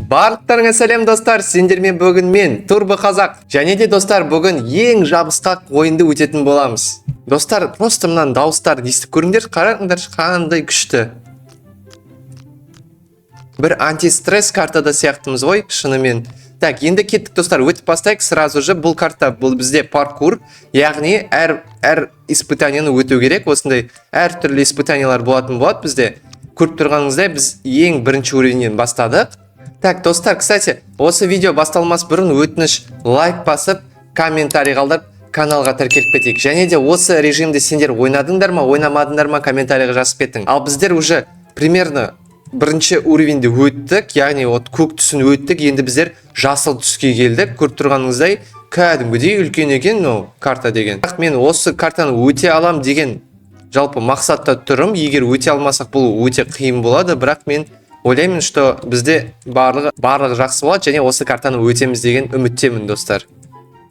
Барлықтарыңа сәлем достар, сендермен бүгін мен Турбо Қазақ. Және де достар, бүгін ең жабысқақ ойынды өтетін боламыз. Достар, просто мынан дауыстарды естіп көріңдер, қараңдар қандай күшті. Бір антистресс картада сияқтымыз ғой, шынымен. Так, енді кеттік достар, өтіп бастайық. Сразу же бұл карта, бұл бізде паркур, яғни әр испытанияны өту керек. Осындай әртүрлі испытаниялар болатын болады бізде. Көріп тұрғаныңыздай, біз ең бірінші уровеннен бастадық. Так, достар, кстати, осы видео басталмас бұрын өтініш лайк басып, комментарий қалдырып, каналға тіркеліп кетейік. Және де осы режимді сендер ойнадыңдар ма, ойнамадыңдар ма, комментарийға жазып кеттің. Ал біздер уже примерно бірінші уровенді өттік, яғни көк түсін өттік, енді біздер жасыл түске келдік. Көріп тұрғаныңыздай, кәдімгідей үлкен екен, карта деген. Мен осы картаны өте алам деген жалпы мақсатта тұрым. Егер өте алмасақ, бұл өте қиын болады, бірақ мен ойлаймын, что бізде барлығы жақсы болады, және осы картаны өтеміз деген үміттемін, достар.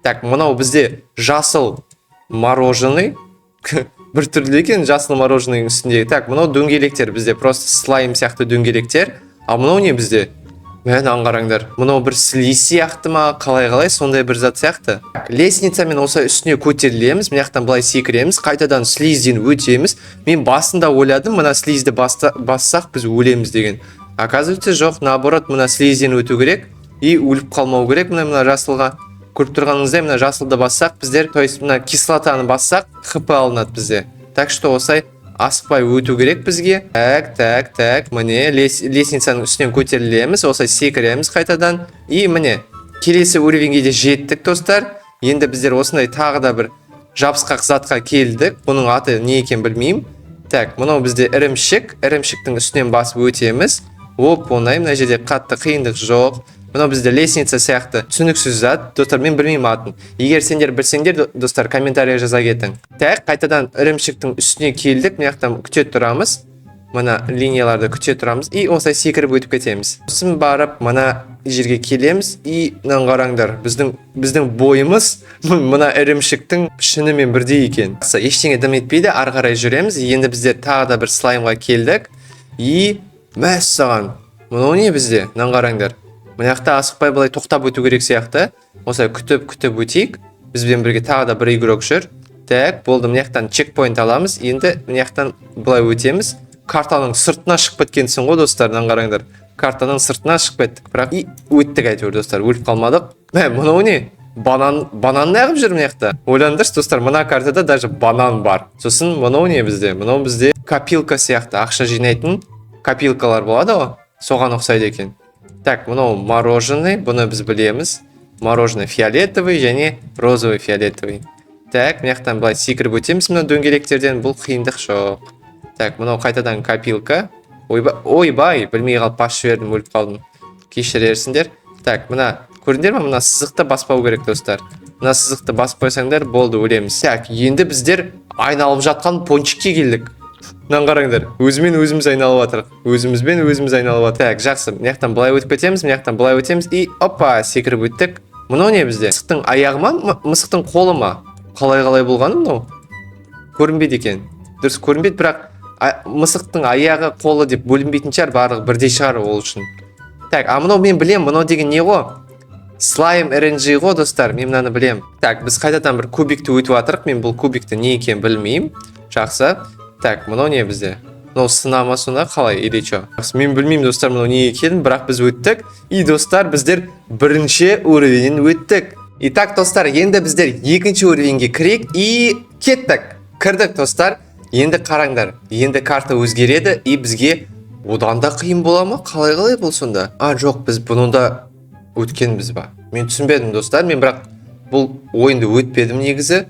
Так, мынау бізде жасыл мороженый. Бір түрлі екен жасыл мороженый үстіндегі. Так, мынау дөңгелектер бізде, просто слайм сияқты дөңгелектер. А мынау не бізде? Мен аңғараңдар. Мынау бір слиз сияқты ма, қалай сондай бір зат сияқты. Лестницамен осы үстіне көтерілеміз, мынаяқтан былай секіреміз, қайтадан слизден өтеміз. Мен басында ойладым, мына слизді бассақ біз өлеміз деген. Оказывается, жоқ, наоборот, мына слизден өту керек и өліп қалмау керек. Мына жасылға көріп тұрғаныңыздай, мына жасылды бассақ біздер, то есть мына кислотаны бассақ, хп алынады бізде. Так что осай асықпай өту керек бізге. Так, міне лестницаның үстінен көтерілеміз, осай секіреміз қайтадан. И міне келесі уровенге де жеттік, достар. Енді біздер осындай тағы да бір жабысқақ затқа келдік. Бұның аты не екен білмеймін. Так, мынау бізде ірімшіктің үстінен басып өтеміз. Оп, оңай, мына жерде қатты қиындық жоқ. Мынау бізде лестница сияқты түсініксіз зат. Достар, мен білмеймін атын. Егер сендер білсеңдер, достар, комментария жаза кетің. Так, қайтадан ірімшіктің үстіне келдік. Мынаяқтан күте тұрамыз. Мына линияларды күте тұрамыз и осай секіріп өтіп кетеміз. Сосын барып, мына жерге келеміз и мынаны қараңдар. Біздің бойымыз мына ірімшіктің пішінімен бірдей екен. Ештеңе дым етпейді, ары қарай жүреміз. Енді біздер тағы да бір слаймға келдік. И мәссаған. Мынау не бізде? Мынаны қараңдар. Мынаяқта асықпай былай тоқтап өту керек сияқты. Осылай күтіп өтейік. Бізбен бірге тағы да бір игрок жүр. Так, болды, мынаяқтан чекпоинт аламыз. Енді мынаяқтан былай өтеміз. Картаның сыртына шығып кеткенсің ғой, достар, мынаны қараңдар. Картаның сыртына шығып кеттік, бірақ и өттік әйтеуір, достар, өліп қалмадық. Мынау не? Банан неғып жүр мынаяқта? Ойландыршы, достар, мына картада даже банан бар. Сосын мынау не бізде? Мынау бізде копилка сияқты ақша жинайтын копилкалар болады ғой. Соған ұқсайды екен. Так, мынау мороженый, бұны біз білеміз. Мороженый фиолетовый және розовый фиолетовый. Так, мынаяқтан былай секіріп өтеміз мына дөңгелектерден, бұл қиындық жоқ. Так, мынау қайтадан копилка. Ойбай, білмей қалып бас жібердім, өліп қалдым. Кешірерсіңдер. Так, мына көрдіңдер ме? Мына сызықты баспау керек, достар. Мына сызықты басып қойсаңдар, болды, өлеміз. Так, енді біздер айналып жатқан пончикке келдік. Мынаны қараңдар, өзіміз айналып жатырық. Өзімізбен айналып жатырық. Так, жақсы, мынаяқтан былай өтіп кетеміз, мынаяқтан былай өтеміз и опа, секіріп өттік. Мынау не бізде? Мысықтың аяғы ма, мысықтың қолы ма? Қалай болғаны мынау? Көрінбейді екен. Дұрыс көрінбейді, бірақ мысықтың аяғы, қолы деп бөлінбейтін шығар, барлығы бірдей шығар ол үшін. Так, а мынау мен білем, мынау деген не ғой? Слайм RNG ғой, достар, мен мынаны білем. Так, біз қайтадан бір кубикті өтіп жатырық. Мен бұл кубикті не екен білмеймін. Жақсы. Так, мынау не бізде? Мынау сынама сонда қалай или что? Мен білмеймін, достар, мынау не екенін, бірақ біз өттік. И достар, біздер бірінші уровеннен өттік. И так, достар, енді біздер екінші уровенге кірейік и кеттік. Кірдік, достар. Енді қараңдар. Енді карта өзгереді и бізге одан да қиын бола ма? Қалай бұл сонда? Жоқ, біз бұнында өткенбіз ба? Мен түсінбедім, достар. Мен бірақ бұл ойынды өтпедім негізі.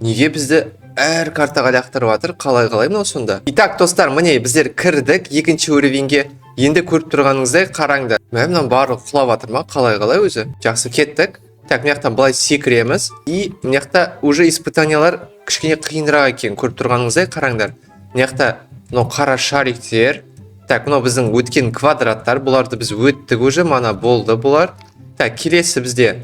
Неге бізді әр картаға лақтырып жатыр? Қалай мынау сонда? Итак, достар, міне біздер кірдік екінші уровенге. Енді көріп тұрғаныңыздай қараңдар. Мынау барлығы құлап жатыр ма? Қалай өзі? Жақсы, кеттік. Так, мынаяқтан былай секіреміз и мынаяқта уже испытаниялар кішкене қиынырақ екен. Көріп тұрғаныңыздай қараңдар. Мынаяқта мынау қара шариктер. Так, мынау біздің өткен квадраттар. Бұларды біз өттік уже, мана болды бұлар. Так, келесі бізде.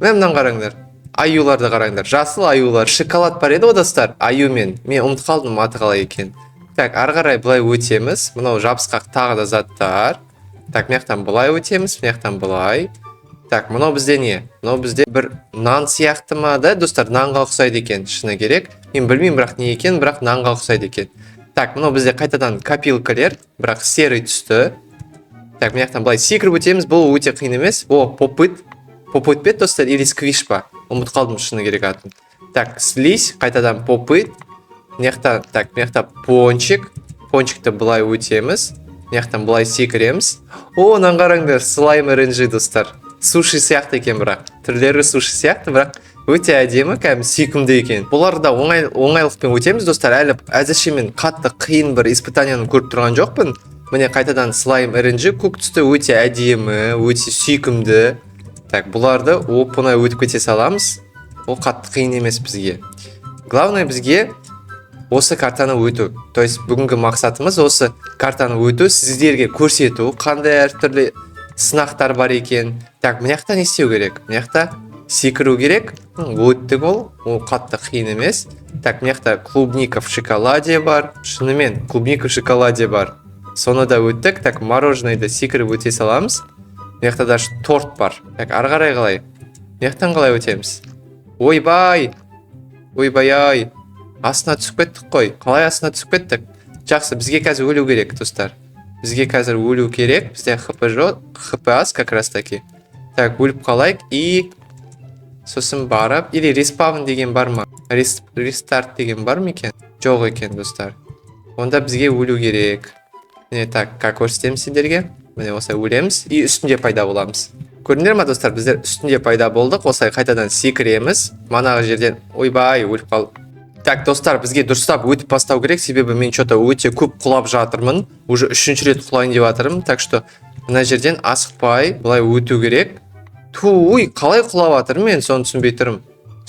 Мынаны қараңдар. Аюларды қараңдар. Жасыл аюлар. Шоколад бар еді, достар. Аюмен. Мен ұмытып қалдым аты қалай екен. Так, ары қарай былай өтеміз. Мынау жабысқақ тағы да заттар. Так, мынаяқтан былай өтеміз, мынаяқтан былай. Так, мынау бізде не? Мынау бізде бір нан сияқты ма да, достар, нанға ұқсайды екен, шыны керек. Мен білмеймін, бірақ не екен, бірақ нанға ұқсайды екен. Так, мынау бізде қайтадан копилкалер, бірақ серый түсті. Так, мынаяқтан былай секіріп өтеміз, бұл өте қиын емес. О, попыт пе, достар, или сквиш па? Ұмытып қалдым, шыны керек атын. Так, слизь, қайтадан попыт. Мынаяқта пончик. Пончикті былай өтеміз. Мынаяқтан былай секіреміз. О, нан қараңдар, слайм RNG, достар. Суши сияқты екен, бірақ түрлері суши сияқты, бірақ өте әдемі, кәдімгі сүйкімді екен. Бұлар да оңайлықпен өтеміз, достар. Әлі әзірше мен қатты қиын бір испытанияны көріп тұрған жоқпын. Міне қайтадан слайм RNG көк түсті, өте әдемі, өте сүйкімді. Так, бұларды оп-оңай өтіп кете саламыз. Ол қатты қиын емес бізге. Главное бізге осы картаны өту. То есть бүгінгі мақсатымыз осы картаны өту, сіздерге көрсету, қандай әртүрлі сынақтар бар екен. Так, мынаяқта не істеу керек? Мынаяқта секіру керек. Өттік ол қатты қиын емес. Так, мынаяқта клубника в шоколаде бар. Шынымен, клубника в шоколаде бар. Соны да өттік. Так, мороженыйды секіріп өте саламыз. Мынаяқта даже торт бар. Так, ары қарай қалай? Мынаяқтан қалай өтеміз? Ойбай! Ойбай-ай! Астына түсіп кеттік қой. Қалай астына түсіп кеттік? Жақсы, бізге қазір өлу керек, достар. Бізге қазір өлу керек. Бізде хп аз как раз таки. Так, өліп қалайық. И сосын барып, или респавн деген бар ма? Рестарт деген бар ма екен? Жоқ екен, достар. Онда бізге өлу керек. Міне, так, как көрсетеміз сендерге? Міне, осылай өлеміз и үстінде пайда боламыз. Көрдіңдер ма, достар? Біздер үстінде пайда болдық. Осылай қайтадан секіреміз. Манағы жерден ойбай өліп қалып. Так, достар, бізге дұрыстап өтіп бастау керек, себебі мен что-то өте көп құлап жатырмын. Уже 3-ші рет құлайын деп жатырмын. Так что мына жерден асықпай былай өту керек. Туй, қалай құлап жатырмын, мен соны түсінбей тұрмын.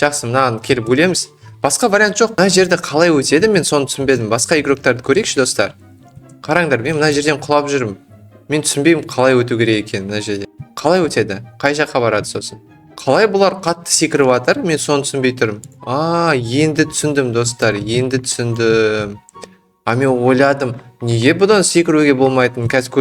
Жақсы, мынаны келіп өлеміз. Басқа вариант жоқ. Мына жерде қалай өтеді, мен соны түсінбедім. Басқа игроктарды көрейікші, достар. Қараңдар, мен мына жерден құлап жүрмін. Мен түсінбеймін қалай өту керек екен мына жерде. Қалай өтеді? Қай жаққа барады сосын? Қалай бұлар қатты секіріп жатыр, мен соны түсінбей тұрмын. Енді түсіндім, достар, енді түсіндім. Мен ойладым, неге бұдан секіруге болмайтын? Қазір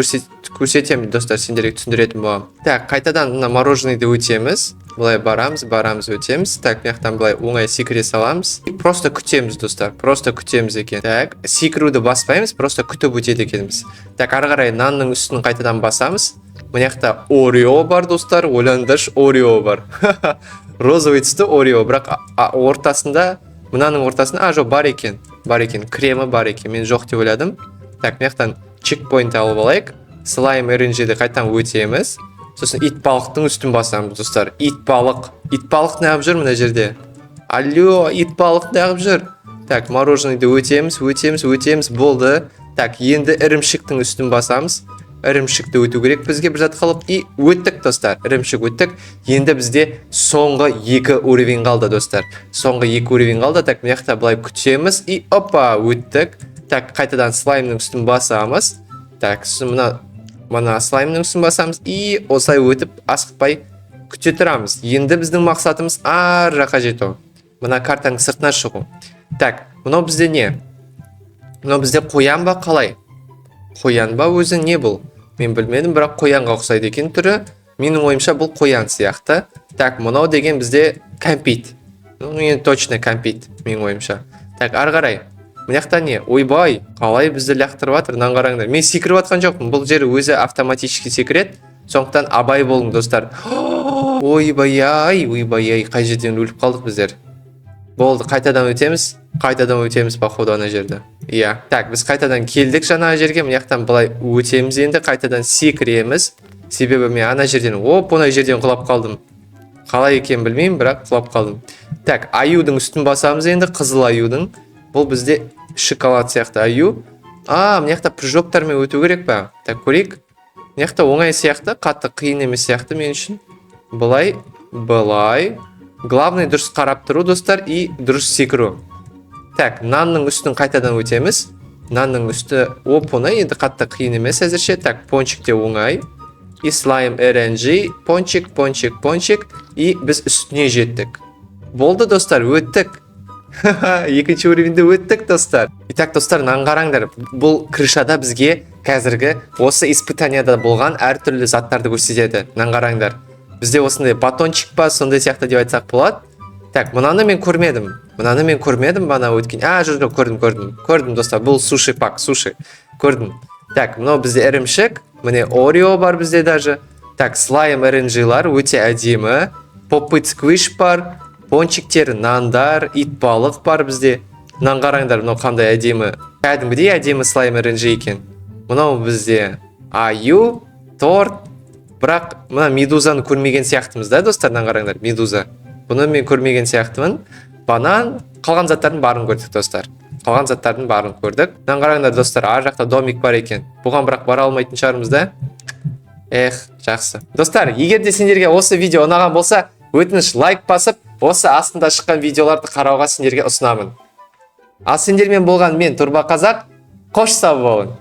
көрсетемін, достар, сендерге түсіндіретін боламын. Так, қайтадан мына мороженыйды өтеміз. Былай барамыз, өтеміз. Так, мынаяқтан былай оңай секіре саламыз. Просто күтеміз, достар, просто күтеміз екен. Так, секіруді баспаймыз, просто күтіп өтеді екенбіз. Так, ары қарай нанның үстін қайтадан басамыз. Мынаяқта Орео бар, достар, ойлаңдаршы, Орео бар. Розовый түсті Орео, бірақ ортасында, мынаның ортасында, жоқ, бар екен, кремі бар екен, мен жоқ деп ойладым. Так, мынаяқтан чекпоинт алып алайық, слайм RNG-ді қайтадан өтеміз. Сосын итбалықтың үстін басамыз, достар. Итбалық неғып жүр мына жерде? Алло, итбалық неғып жүр? Так, мороженыйды өтеміз, болды. Так, енді ірімшіктің үстін басамыз. Ірімшікті өту керек бізге бір зат қалып. И өттік, достар. Ірімшік өттік. Енді бізде соңғы 2 уровень қалды, достар. Соңғы 2 уровень қалды. Так, мынаяқта былай күтеміз. И опа, өттік. Так, қайтадан слаймның үстін басамыз. Так, мына слаймның үстін басамыз. И осылай өтіп, асықпай күте тұрамыз. Енді біздің мақсатымыз ар жаққа жету. Мына картаның сыртына шығу. Так, мынау бізде не? Мынау бізде қоян ба қалай? Қоян ба өзі не бұл? Мен білмедім, бірақ қоянға ұқсайды екен түрі. Менің ойымша бұл қоян сияқты. Так, мынау деген бізде кәмпит. Енді точно кәмпит, менің ойымша. Так, ары қарай. Мынаяқта не? Ойбай, қалай бізді лақтырып жатыр, нан қараңдар. Мен секіріп жатқан жоқпын. Бұл жері өзі автоматически секіреді. Сондықтан абай болың, достар. Ойбай-ай, қай жерден өліп қалдық біздер. Болды, қайтадан өтеміз походу ана жерді. Иә. Так, біз қайтадан келдік жаңа жерге. Мынаяқтан былай өтеміз енді, қайтадан секіреміз. Себебі мен ана жерден, ана жерден құлап қалдым. Қалай екен білмеймін, бірақ құлап қалдым. Так, аюдың үстін басамыз енді, қызыл аюдың. Бұл бізде шоколад сияқты аю. Мынаяқта прыжоктармен өту керек па? Так, көрейік. Мынаяқта оңай сияқты, қатты қиын емес сияқты мен үшін. Былай. Главный дұрыс қарап тұру, достар, и дұрыс секіру. Так, нанның үстін қайтадан өтеміз. Нанның үсті оңай, енді қатты қиын емес әзірше. Так, пончикте оңай. И слайм RNG, пончик. И біз үстіне жеттік. Болды, достар, өттік. Екінші уровеньде өттік, достар. Итак, достар, нан қараңдар. Бұл крышада бізге қазіргі осы испытанияда болған әртүрлі заттарды көрсетеді. Мынаны қараңдар. Бізде осындай батончик па, сондай сияқты деп айтсақ болады. Так, мынаны мен көрмедім. Бана өткен. Жоқ, көрдім достар. Бұл суши пак, суши. Көрдім. Так, мынау бізде ірімшік. Міне Орео бар бізде даже. Так, слайм ірінжилар өте әдемі. Попыт сквиш бар. Пончиктер, нандар, ит балық бар бізде. Мынаны қараңдар, мынау қандай әдемі. Кәдімгідей әдемі слайм ірінжи екен. Мынау бізде аю, торт. Бірақ мына медузаны көрмеген сияқтымыз да, достар, мынаны қараңдар, медуза. Бұны мен көрмеген сияқтымын. Банан, қалған заттардың барын көрдік, достар. Мынаны қараңдар, достар, ар жақта домик бар екен. Бұған бірақ бара алмайтын шығармыз да. Жақсы. Достар, егер де сендерге осы видео ұнаған болса, өтініш лайк басып, осы астында шыққан видеоларды қарауға сендерге ұсынамын. Ал сендермен болған мен Турба Қазақ, қош сау болың.